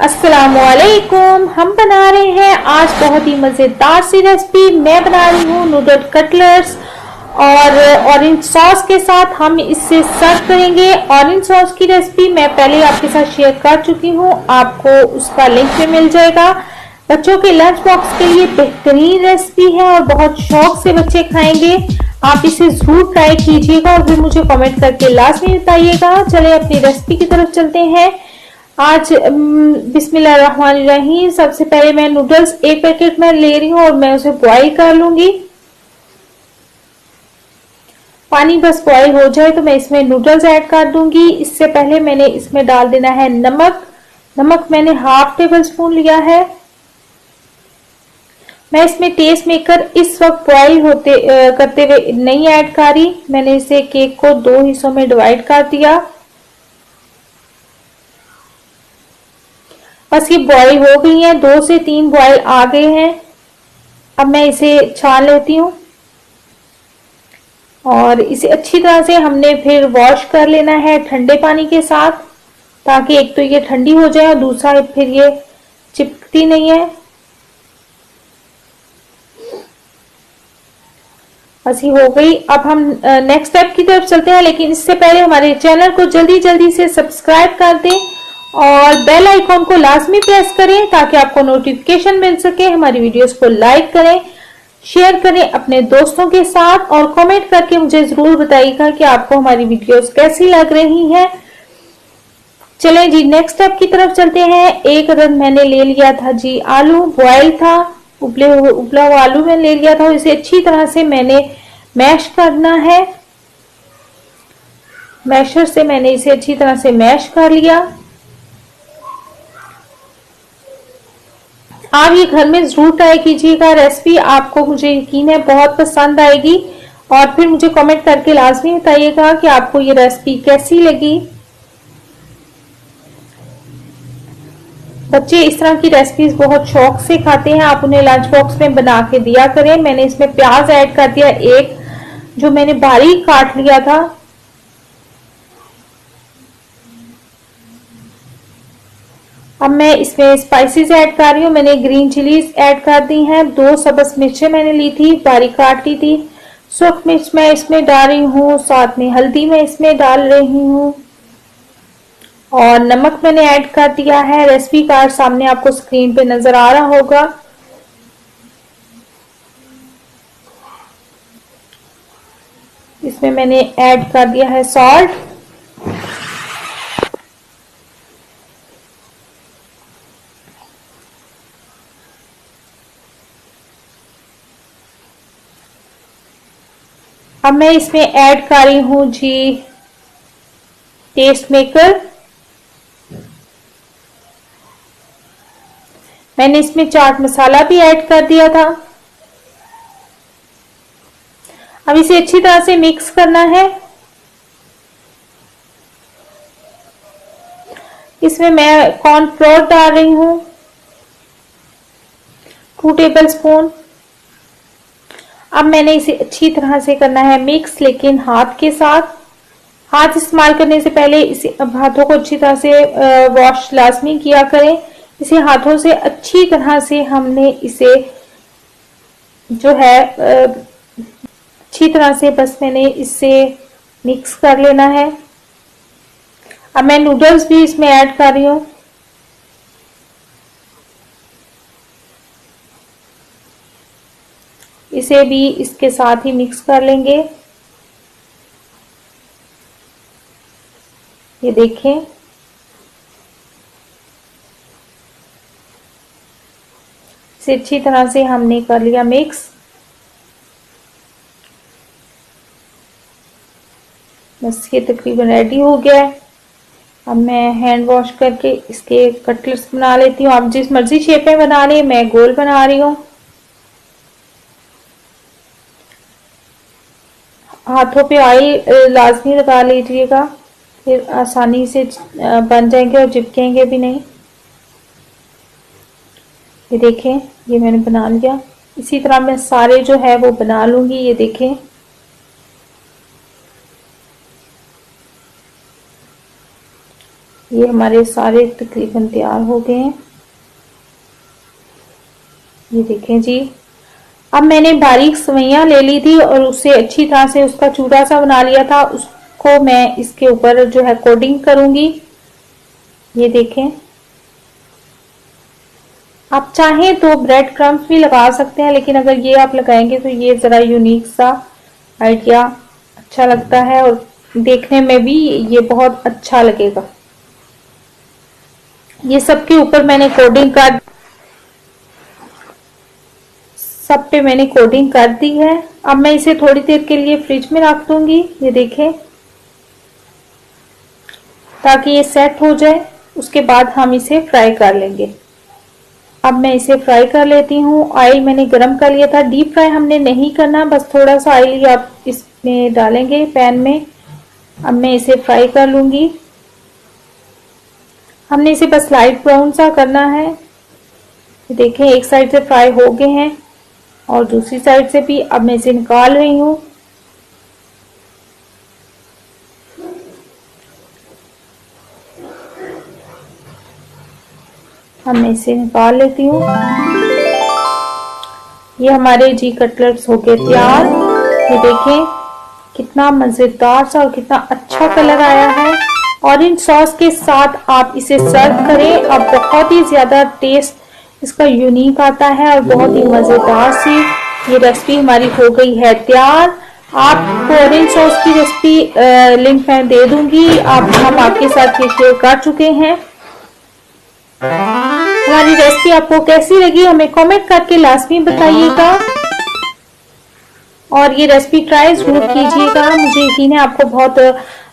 अस्सलामुअलैकुम। हम बना रहे हैं आज बहुत ही मज़ेदार सी रेसिपी। मैं बना रही हूँ नूडल कटलेट्स और ऑरेंज सॉस के साथ हम इससे सर्व करेंगे। ऑरेंज सॉस की रेसिपी मैं पहले आपके साथ शेयर कर चुकी हूँ, आपको उसका लिंक में मिल जाएगा। बच्चों के लंच बॉक्स के लिए बेहतरीन रेसिपी है और बहुत शौक से बच्चे खाएंगे। आप इसे जरूर ट्राई कीजिएगा और फिर मुझे कमेंट करके लाजमी बताइएगा। चले अपनी रेसिपी की तरफ चलते हैं। आज बिस्मिल्लाहिर्रहमानिर्रहीम। सबसे पहले मैं नूडल्स एक पैकेट में ले रही हूँ और मैं उसे बॉईल कर लूंगी। पानी बस बॉईल हो जाए तो मैं इसमें नूडल्स ऐड कर दूंगी। इससे पहले मैंने इसमें डाल देना है नमक। नमक मैंने हाफ टेबल स्पून लिया है। मैं इसमें टेस्ट मेकर इस वक्त बॉईल करते हुए नहीं ऐड कर रही। मैंने इसे केक को 2 हिस्सों में डिवाइड कर दिया। बस ये बॉईल हो गई है, 2 से 3 बॉईल आ गए हैं। अब मैं इसे छान लेती हूँ और इसे अच्छी तरह से हमने फिर वॉश कर लेना है ठंडे पानी के साथ, ताकि एक तो ये ठंडी हो जाए और दूसरा फिर ये चिपकती नहीं है। बस ये हो गई। अब हम नेक्स्ट स्टेप की तरफ चलते हैं, लेकिन इससे पहले हमारे चैनल को जल्दी जल्दी से सब्सक्राइब कर दें और बेल आइकॉन को लाजमी प्रेस करें ताकि आपको नोटिफिकेशन मिल सके। हमारी वीडियोस को लाइक करें, शेयर करें अपने दोस्तों के साथ और कमेंट करके मुझे जरूर बताइएगा कि आपको हमारी वीडियोस कैसी लग रही हैं। चलें जी नेक्स्ट स्टेप की तरफ चलते हैं। एक अदद मैंने ले लिया था जी आलू, बॉयल था, उबला हुआ आलू मैंने ले लिया था। इसे अच्छी तरह से मैंने मैश करना है। मैशर से मैंने इसे अच्छी तरह से मैश कर लिया। आप ये घर में जरूर ट्राई कीजिएगा रेसिपी, आपको मुझे यकीन है बहुत पसंद आएगी और फिर मुझे कमेंट करके लाजमी बताइएगा कि आपको ये रेसिपी कैसी लगी। बच्चे इस तरह की रेसिपीज बहुत शौक से खाते हैं, आप उन्हें लंच बॉक्स में बना के दिया करें। मैंने इसमें प्याज ऐड कर दिया, एक जो मैंने बारीक काट लिया था। अब मैं इसमें स्पाइसेस ऐड कर रही हूँ। मैंने ग्रीन चिलीज ऐड कर दी हैं, 2 सब्ज मिर्चें मैंने ली थी, बारीक काट ली थी। सूख मिर्च मैं इसमें डाल रही हूँ, साथ में हल्दी मैं इसमें डाल रही हूँ और नमक मैंने ऐड कर दिया है। रेसिपी कार्ड सामने आपको स्क्रीन पे नजर आ रहा होगा। इसमें मैंने ऐड कर दिया है सॉल्ट। अब मैं इसमें ऐड कर रही हूँ जी टेस्ट मेकर। मैंने इसमें चाट मसाला भी ऐड कर दिया था। अब इसे अच्छी तरह से मिक्स करना है। इसमें मैं कॉर्नफ्लोर डाल रही हूँ 2 टेबल स्पून। अब मैंने इसे अच्छी तरह से करना है मिक्स, लेकिन हाथ के साथ। हाथ इस्तेमाल करने से पहले इसे हाथों को अच्छी तरह से वॉश लाजमी किया करें। इसे हाथों से अच्छी तरह से हमने इसे जो है अच्छी तरह से बस मैंने इसे मिक्स कर लेना है। अब मैं नूडल्स भी इसमें ऐड कर रही हूँ। इसे भी इसके साथ ही मिक्स कर लेंगे। ये देखें, इसे अच्छी तरह से हमने कर लिया मिक्स। बस ये तकरीबन रेडी हो गया है। अब मैं हैंड वॉश करके इसके कटलेट्स बना लेती हूँ। आप जिस मर्जी शेप में बना लें, मैं गोल बना रही हूँ। हाथों पे ऑयल लाजमी लगा लीजिएगा, फिर आसानी से बन जाएंगे और चिपकेंगे भी नहीं। ये देखें, ये मैंने बना लिया। इसी तरह मैं सारे जो है वो बना लूंगी। ये देखें, ये हमारे सारे तकरीबन तैयार हो गए हैं। ये देखें जी। अब मैंने बारीक सवैयां ले ली थी और उससे अच्छी तरह से उसका चूड़ा सा बना लिया था। उसको मैं इसके ऊपर जो है कोटिंग करूंगी। ये देखें, आप चाहें तो ब्रेड क्रम्स भी लगा सकते हैं, लेकिन अगर ये आप लगाएंगे तो ये जरा यूनिक सा आइडिया अच्छा लगता है और देखने में भी ये बहुत अच्छा लगेगा। ये सबके ऊपर मैंने कोटिंग कर सब पे मैंने कोटिंग कर दी है। अब मैं इसे थोड़ी देर के लिए फ्रिज में रख दूंगी। ये देखें, ताकि ये सेट हो जाए। उसके बाद हम इसे फ्राई कर लेंगे। अब मैं इसे फ्राई कर लेती हूँ। ऑयल मैंने गरम कर लिया था। डीप फ्राई हमने नहीं करना, बस थोड़ा सा ऑयल ही आप इसमें डालेंगे पैन में। अब मैं इसे फ्राई कर लूंगी। हमने इसे बस लाइट ब्राउन सा करना है। देखें, एक साइड से फ्राई हो गए हैं और दूसरी साइड से भी। अब मैं इसे निकाल रही हूँ। अब मैं इसे निकाल लेती हूँ। ये हमारे जी कटलेट्स हो गए तैयार। ये देखें कितना मजेदार सा और कितना अच्छा कलर आया है। ऑरेंज सॉस के साथ आप इसे सर्व करें। अब बहुत ही ज्यादा टेस्ट इसका यूनिक आता है और बहुत ही मजेदार सी ये रेसिपी हमारी हो गई है तैयार। आपको ऑरेंज सॉस की रेसिपी लिंक मैं दे दूंगी। हम आपके साथ ये शेयर कर चुके हैं। हमारी रेसिपी आपको कैसी लगी हमें कमेंट करके लाजमी बताइएगा और ये रेसिपी ट्राई जरूर कीजिएगा। मुझे यकीन है आपको बहुत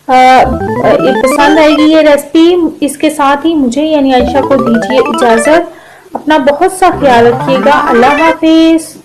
पसंद आएगी ये रेसिपी। इसके साथ ही मुझे यानी आयशा को दीजिए इजाजत। अपना बहुत सा ख्याल रखिएगा। अल्लाह हाफिज।